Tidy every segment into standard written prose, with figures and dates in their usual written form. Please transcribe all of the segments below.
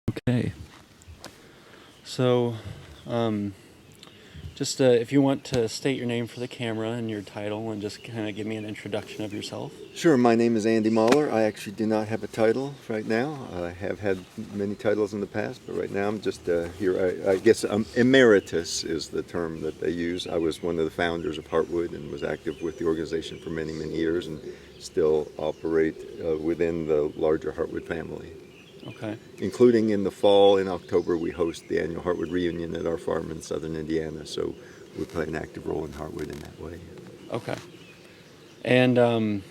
Okay. So, um, just if you want to state your name for the camera and your title and just kind of give me an introduction of yourself. Sure, my name is Andy Mahler. I actually do not have a title right now. I have had many titles in the past, but right now I'm just here. I guess emeritus is the term that they use. I was one of the founders of Heartwood and was active with the organization for many, many years and still operate within the larger Heartwood family. Okay. Including in the fall, in October, we host the annual Heartwood reunion at our farm in southern Indiana, so we play an active role in Heartwood in that way. Okay. And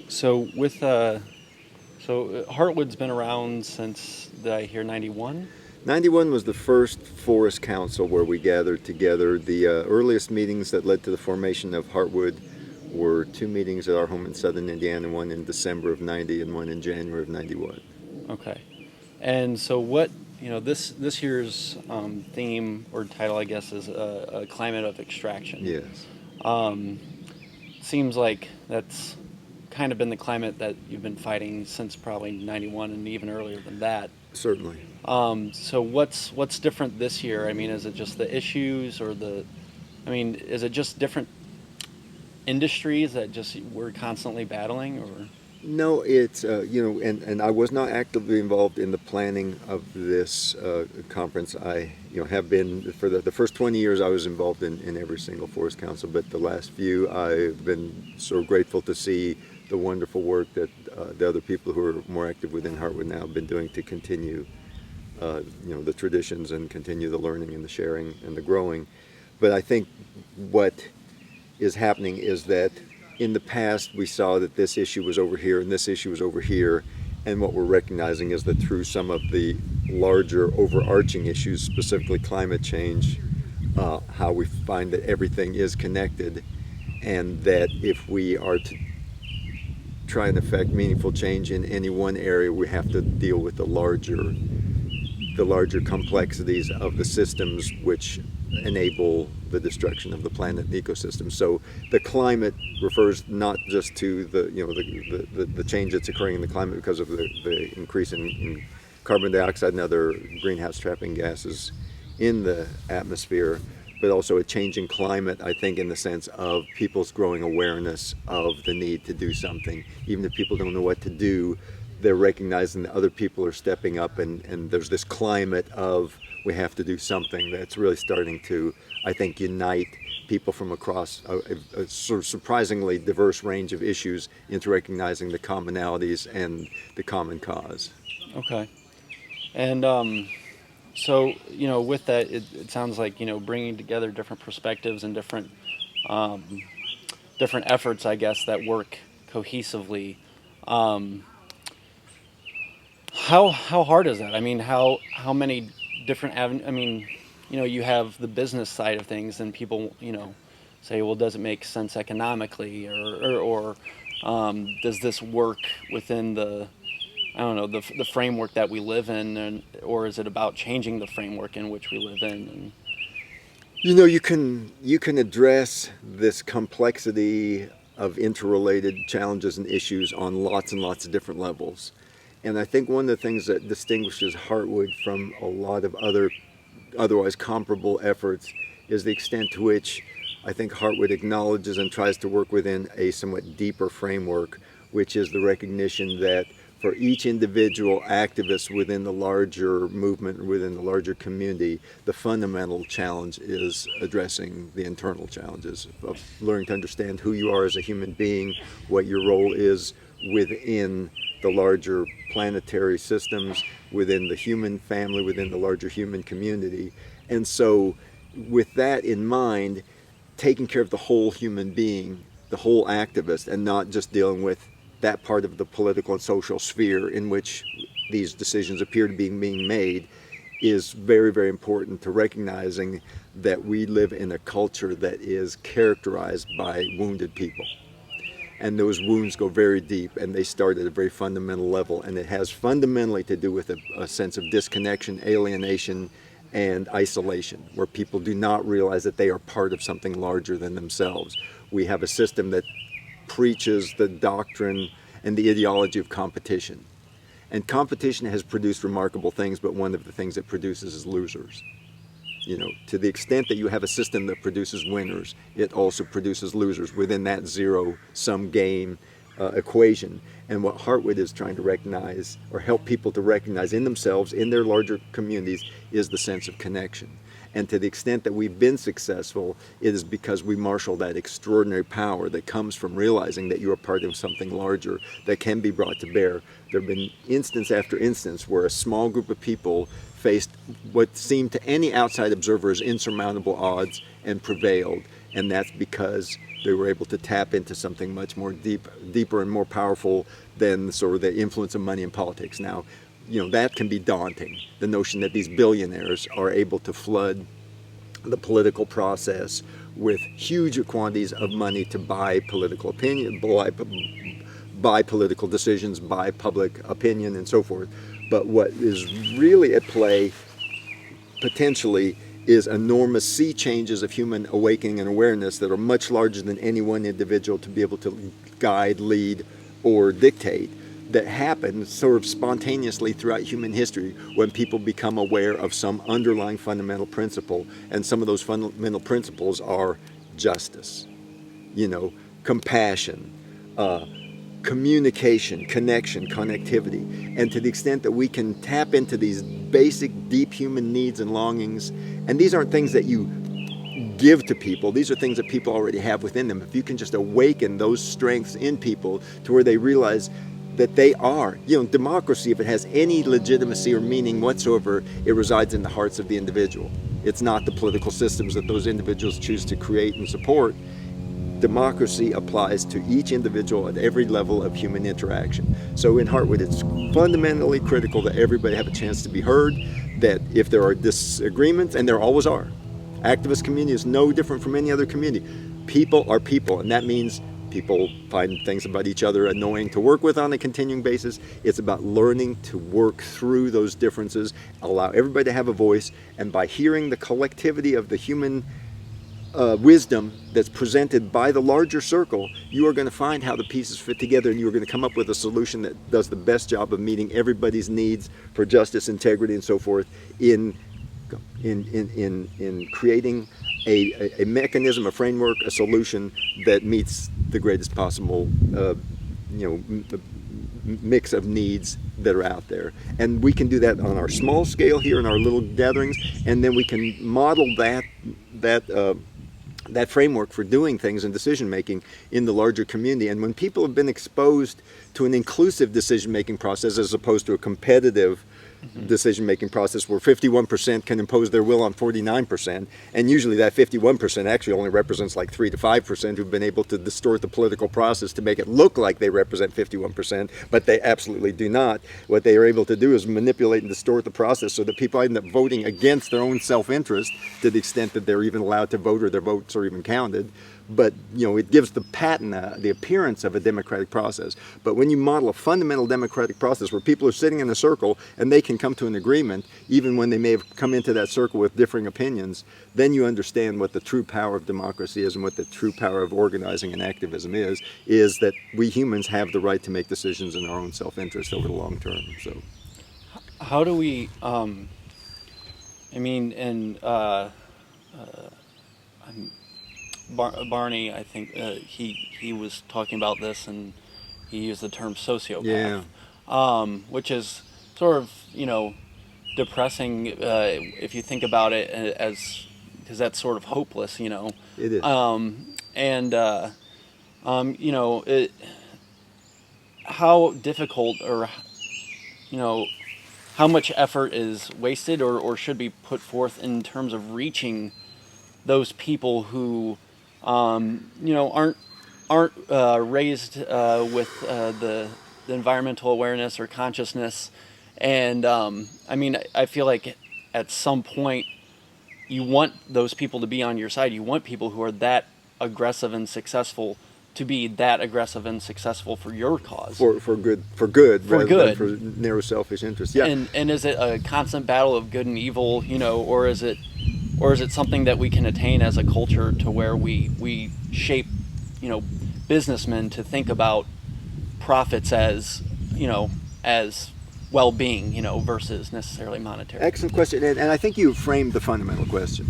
so with Heartwood's been around since did I hear 91? 91 was the first Forest Council where we gathered together. The earliest meetings that led to the formation of Heartwood were two meetings at our home in southern Indiana, one in December of 90 and one in January of 91. Okay. And so what this year's theme or title, I guess, is a climate of extraction. Yes. Seems like that's kind of been the climate that you've been fighting since probably 91 and even earlier than that. Certainly. So what's different this year? I mean, is it just the issues or is it just different industries that just we're constantly battling or? No, it's, and I was not actively involved in the planning of this conference. I, have been, for the first 20 years, I was involved in every single Forest Council, but the last few, I've been so grateful to see the wonderful work that the other people who are more active within Heartwood now have been doing to continue, the traditions and continue the learning and the sharing and the growing. But I think what is happening is that in the past, we saw that this issue was over here and this issue was over here, and what we're recognizing is that through some of the larger overarching issues, specifically climate change, how we find that everything is connected, and that if we are to try and affect meaningful change in any one area, we have to deal with the larger complexities of the systems which enable the destruction of the planet and ecosystem. So the climate refers not just to the change that's occurring in the climate because of the increase in carbon dioxide and other greenhouse trapping gases in the atmosphere, but also a changing climate, I think, in the sense of people's growing awareness of the need to do something. Even if people don't know what to do, they're recognizing that other people are stepping up, and there's this climate of we have to do something that's really starting to, I think, unite people from across a sort of surprisingly diverse range of issues into recognizing the commonalities and the common cause. Okay. And so with that, it sounds like bringing together different perspectives and different efforts, I guess, that work cohesively. How hard is that? I mean, how many different I mean, you have the business side of things, and people, say, well, does it make sense economically, or does this work within the, I don't know, the framework that we live in, or is it about changing the framework in which we live in? And, you can address this complexity of interrelated challenges and issues on lots and lots of different levels. And I think one of the things that distinguishes Heartwood from a lot of other otherwise comparable efforts is the extent to which I think Heartwood acknowledges and tries to work within a somewhat deeper framework, which is the recognition that for each individual activist within the larger movement, within the larger community, the fundamental challenge is addressing the internal challenges of learning to understand who you are as a human being, what your role is within the larger planetary systems, within the human family, within the larger human community. And so with that in mind, taking care of the whole human being, the whole activist, and not just dealing with that part of the political and social sphere in which these decisions appear to be being made, is very, very important to recognizing that we live in a culture that is characterized by wounded people. And those wounds go very deep, and they start at a very fundamental level, and it has fundamentally to do with a sense of disconnection, alienation, and isolation, where people do not realize that they are part of something larger than themselves. We have a system that preaches the doctrine and the ideology of competition. And competition has produced remarkable things, but one of the things it produces is losers. You know, to the extent that you have a system that produces winners, it also produces losers within that zero-sum game equation. And what Heartwood is trying to recognize, or help people to recognize in themselves, in their larger communities, is the sense of connection. And to the extent that we've been successful, it is because we marshal that extraordinary power that comes from realizing that you are part of something larger that can be brought to bear. There have been instance after instance where a small group of people faced what seemed to any outside observer as insurmountable odds and prevailed. And that's because they were able to tap into something much more deeper and more powerful than sort of the influence of money in politics. Now, you know, that can be daunting. The notion that these billionaires are able to flood the political process with huge quantities of money to buy political opinion, buy political decisions, buy public opinion, and so forth. But what is really at play potentially is enormous sea changes of human awakening and awareness that are much larger than any one individual to be able to guide, lead, or dictate, that happen sort of spontaneously throughout human history when people become aware of some underlying fundamental principle. And some of those fundamental principles are justice, you know, compassion, communication, connection, connectivity. And to the extent that we can tap into these basic, deep human needs and longings, and these aren't things that you give to people, these are things that people already have within them. If you can just awaken those strengths in people to where they realize that they are, you know, democracy, if it has any legitimacy or meaning whatsoever, it resides in the hearts of the individual. It's not the political systems that those individuals choose to create and support. Democracy applies to each individual at every level of human interaction. So in Heartwood, it's fundamentally critical that everybody have a chance to be heard, that if there are disagreements, and there always are, activist community is no different from any other community. People are people, and that means people find things about each other annoying to work with on a continuing basis. It's about learning to work through those differences, allow everybody to have a voice, and by hearing the collectivity of the human wisdom that's presented by the larger circle, you are going to find how the pieces fit together, and you're going to come up with a solution that does the best job of meeting everybody's needs for justice, integrity, and so forth in creating a mechanism, a framework, a solution that meets the greatest possible mix of needs that are out there. And we can do that on our small scale here in our little gatherings, and then we can model that framework for doing things and decision making in the larger community. And when people have been exposed to an inclusive decision making process as opposed to a competitive decision-making process where 51% can impose their will on 49%, and usually that 51% actually only represents like 3 to 5% who've been able to distort the political process to make it look like they represent 51%, but they absolutely do not. What they are able to do is manipulate and distort the process so that people end up voting against their own self-interest to the extent that they're even allowed to vote or their votes are even counted. But it gives the patent, the appearance of a democratic process. But when you model a fundamental democratic process where people are sitting in a circle and they can come to an agreement, even when they may have come into that circle with differing opinions, then you understand what the true power of democracy is and what the true power of organizing and activism is that we humans have the right to make decisions in our own self-interest over the long term. So, how do we? Barney, I think he was talking about this, and he used the term sociopath, which is sort of depressing if you think about it, as because that's sort of hopeless, It is. How difficult or how much effort is wasted or should be put forth in terms of reaching those people who aren't raised with the environmental awareness or consciousness, and I feel like at some point you want those people to be on your side. You want people who are that aggressive and successful to be that aggressive and successful for your cause. For good rather than for narrow selfish interests. Yeah. And is it a constant battle of good and evil, or is it something that we can attain as a culture to where we shape, businessmen to think about profits as well-being, versus necessarily monetary. Excellent question, and I think you framed the fundamental question.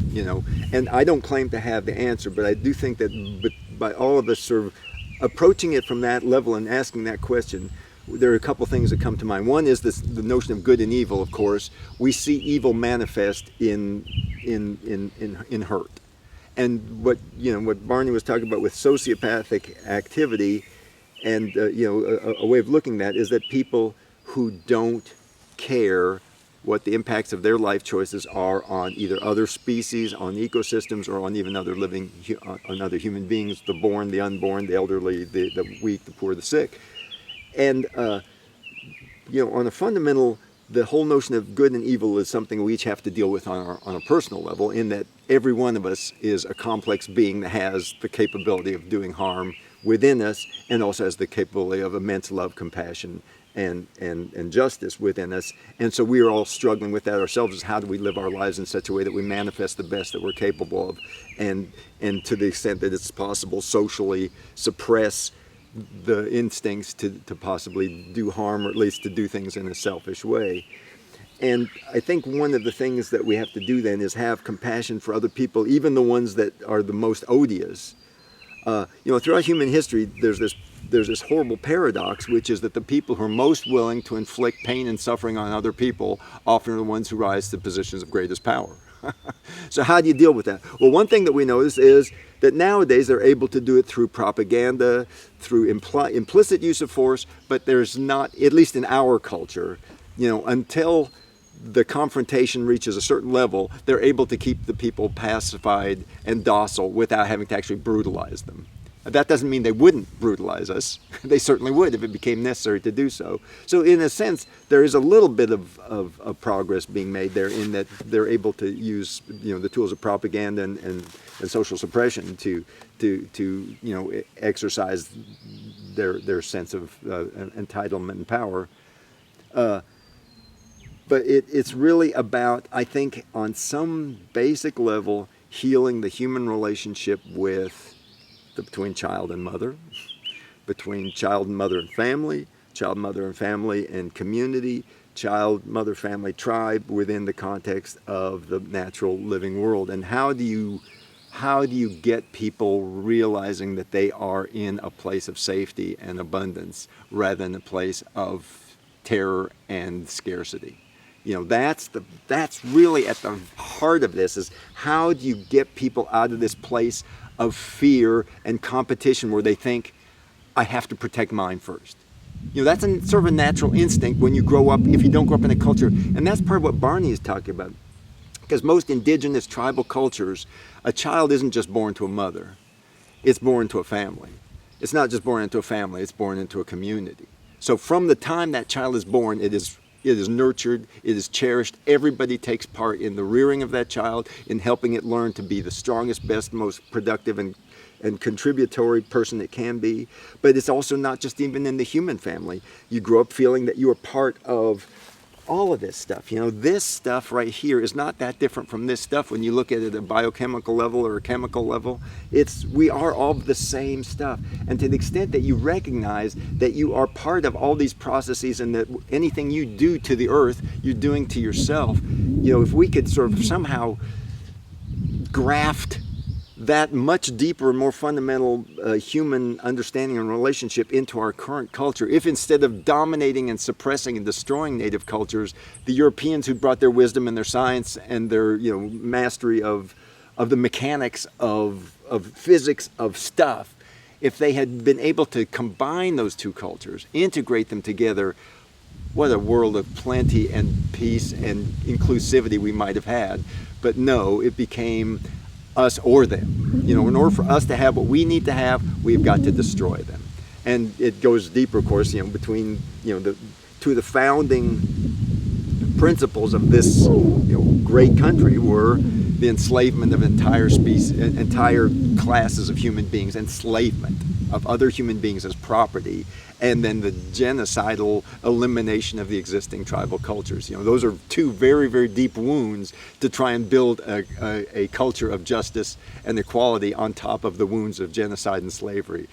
And I don't claim to have the answer, but I do think that by all of us sort of approaching it from that level and asking that question, there are a couple things that come to mind. One is the notion of good and evil. Of course, we see evil manifest in hurt, and what Barney was talking about with sociopathic activity, and a way of looking at that is that people who don't care what the impacts of their life choices are on either other species, on ecosystems, or on even on other human beings, the born, the unborn, the elderly, the weak, the poor, the sick. And on a fundamental, the whole notion of good and evil is something we each have to deal with on a personal level, in that every one of us is a complex being that has the capability of doing harm within us, and also has the capability of immense love, compassion, and justice within us. And so we are all struggling with that ourselves, is how do we live our lives in such a way that we manifest the best that we're capable of, and to the extent that it's possible, socially suppress the instincts to possibly do harm, or at least to do things in a selfish way. And I think one of the things that we have to do then is have compassion for other people, even the ones that are the most odious. Throughout human history, there's this horrible paradox, which is that the people who are most willing to inflict pain and suffering on other people often are the ones who rise to positions of greatest power. So how do you deal with that? Well, one thing that we notice is that nowadays they're able to do it through propaganda, through implicit use of force, but there's not, at least in our culture, until the confrontation reaches a certain level, they're able to keep the people pacified and docile without having to actually brutalize them. That doesn't mean they wouldn't brutalize us. They certainly would if it became necessary to do so. So in a sense, there is a little bit of progress being made there, in that they're able to use the tools of propaganda and social suppression to exercise their sense of entitlement and power. But it's really about, I think, on some basic level, healing the human relationship between child and mother, between child and mother and family, child, mother and family and community, child, mother, family, tribe, within the context of the natural living world. And how do you get people realizing that they are in a place of safety and abundance rather than a place of terror and scarcity? That's really at the heart of this, is how do you get people out of this place of fear and competition where they think, I have to protect mine first. That's sort of a natural instinct when you grow up, if you don't grow up in a culture. And that's part of what Barney is talking about. Because most indigenous tribal cultures, a child isn't just born to a mother. It's born to a family. It's not just born into a family, it's born into a community. So from the time that child is born, it is nurtured, it is cherished. Everybody takes part in the rearing of that child, in helping it learn to be the strongest, best, most productive and contributory person it can be. But it's also not just even in the human family. You grow up feeling that you are part of all of this stuff. This stuff right here is not that different from this stuff when you look at it at a biochemical level or a chemical level. We are all the same stuff. And to the extent that you recognize that you are part of all these processes, and that anything you do to the earth, you're doing to yourself, if we could sort of somehow graft that much deeper and more fundamental human understanding and relationship into our current culture, if instead of dominating and suppressing and destroying native cultures, the Europeans who brought their wisdom and their science and their mastery of the mechanics of physics of stuff, if they had been able to combine those two cultures, integrate them together, what a world of plenty and peace and inclusivity we might have had. But no, it became us or them. In order for us to have what we need to have, we've got to destroy them. And it goes deeper, of course, between the two of the founding principles of this great country were the enslavement of entire classes of human beings, enslavement of other human beings as property, and then the genocidal elimination of the existing tribal cultures. Those are two very, very deep wounds to try and build a culture of justice and equality on top of the wounds of genocide and slavery.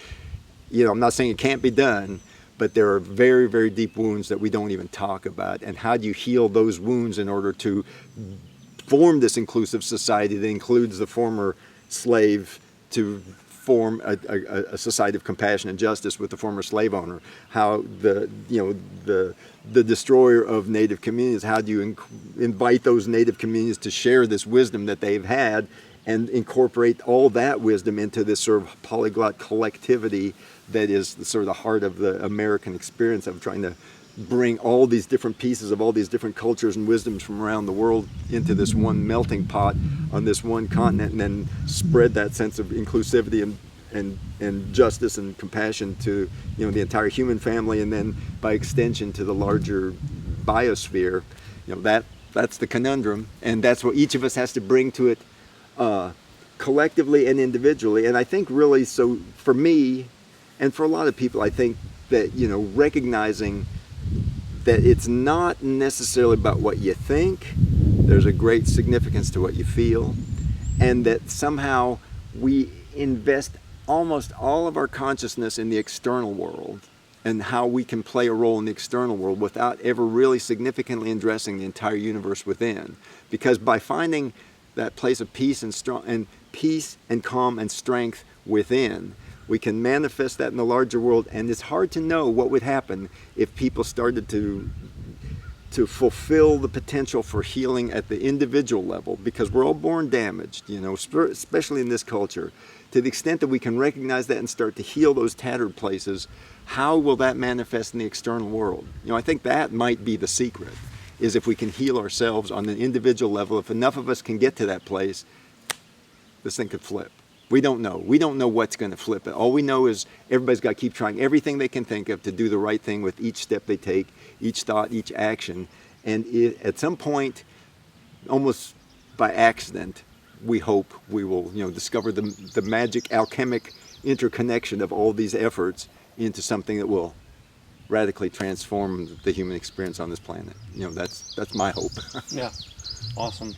I'm not saying it can't be done, but there are very, very deep wounds that we don't even talk about. And how do you heal those wounds in order to form this inclusive society that includes the former slave to form a society of compassion and justice with the former slave owner? How the destroyer of native communities, how do you invite those native communities to share this wisdom that they've had and incorporate all that wisdom into this sort of polyglot collectivity that is sort of the heart of the American experience of trying to bring all these different pieces of all these different cultures and wisdoms from around the world into this one melting pot on this one continent, and then spread that sense of inclusivity and justice and compassion to the entire human family, and then by extension to the larger biosphere. That's the conundrum, and that's what each of us has to bring to it collectively and individually. And I think really, so for me and for a lot of people, I think that recognizing that it's not necessarily about what you think. There's a great significance to what you feel, and that somehow we invest almost all of our consciousness in the external world and how we can play a role in the external world without ever really significantly addressing the entire universe within. Because by finding that place of peace and calm and strength within, we can manifest that in the larger world. And it's hard to know what would happen if people started to fulfill the potential for healing at the individual level, because we're all born damaged, especially in this culture. To the extent that we can recognize that and start to heal those tattered places, how will that manifest in the external world? I think that might be the secret, is if we can heal ourselves on an individual level. If enough of us can get to that place, this thing could flip. We don't know. We don't know what's going to flip it. All we know is everybody's got to keep trying everything they can think of to do the right thing with each step they take, each thought, each action. And at some point, almost by accident, we hope we will discover the magic alchemic interconnection of all these efforts into something that will radically transform the human experience on this planet. That's my hope. Yeah, awesome.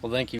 Well, thank you.